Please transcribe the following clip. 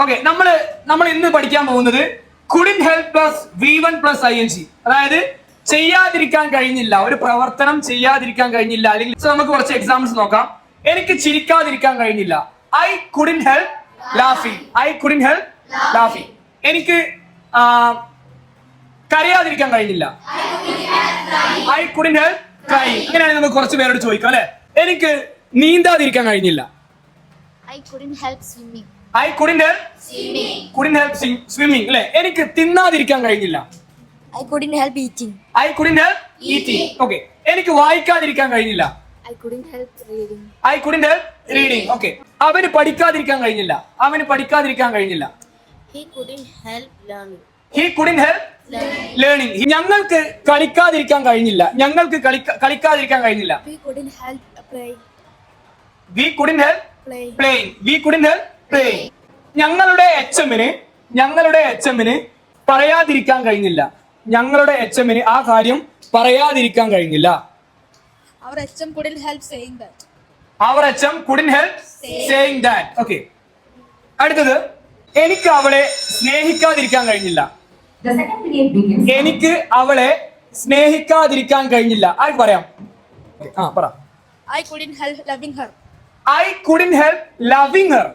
Okay, നമ്മൾ ഇന്ന് പഠിക്കാൻ പോകുന്നത് couldn't help plus V1 plus ing. അതായത് ചെയ്യാതിരിക്കാൻ കഴിഞ്ഞില്ല, ഒരു പ്രവർത്തനം ചെയ്യാതിരിക്കാൻ കഴിഞ്ഞില്ല. അല്ലെങ്കിൽ നമുക്ക് കുറച്ച് എക്സാമ്പിൾസ് നോക്കാം. എനിക്ക് ചിരിക്കാതിരിക്കാൻ കഴിഞ്ഞില്ല. I couldn't help laughing. I couldn't help laughing. എനിക്ക് കരയാതിരിക്കാൻ കഴിഞ്ഞില്ല. I couldn't help crying. അങ്ങനെയാണെങ്കിൽ നമുക്ക് കുറച്ച് പേരോട് ചോദിക്കാം അല്ലെ. എനിക്ക് നീന്താതിരിക്കാൻ കഴിഞ്ഞില്ല. I couldn't help swimming. I couldn't help swimming. അല്ലെ. എനിക്ക് തിന്നാതിരിക്കാൻ കഴിഞ്ഞില്ല. I couldn't help eating. I couldn't help eating. Okay. എനിക്ക് വായിക്കാതിരിക്കാൻ കഴിഞ്ഞില്ല. I couldn't help reading. I couldn't help reading. Okay. അവന് പഠിക്കാതിരിക്കാൻ കഴിഞ്ഞില്ല. He couldn't help learning. He couldn't help learning. ഞങ്ങൾക്ക് കളിക്കാതിരിക്കാൻ കഴിഞ്ഞില്ല. We couldn't help playing. We couldn't help Playing. We couldn't help playing. ഞങ്ങളുടെ HMന് പറയാതിരിക്കാൻ കഴിഞ്ഞില്ല. ആ കാര്യം പറയാതിരിക്കാൻ കഴിഞ്ഞില്ല. Our HM couldn't help saying that. Our HM couldn't help saying that. Okay. അടുത്തത്, എനിക്ക് അവളെ സ്നേഹിക്കാതിരിക്കാൻ കഴിഞ്ഞില്ല. എനിക്ക് അവളെ സ്നേഹിക്കാതിരിക്കാൻ കഴിഞ്ഞില്ല. ആർക്ക് പറയാം? പറ. I couldn't help loving her. I couldn't help loving her.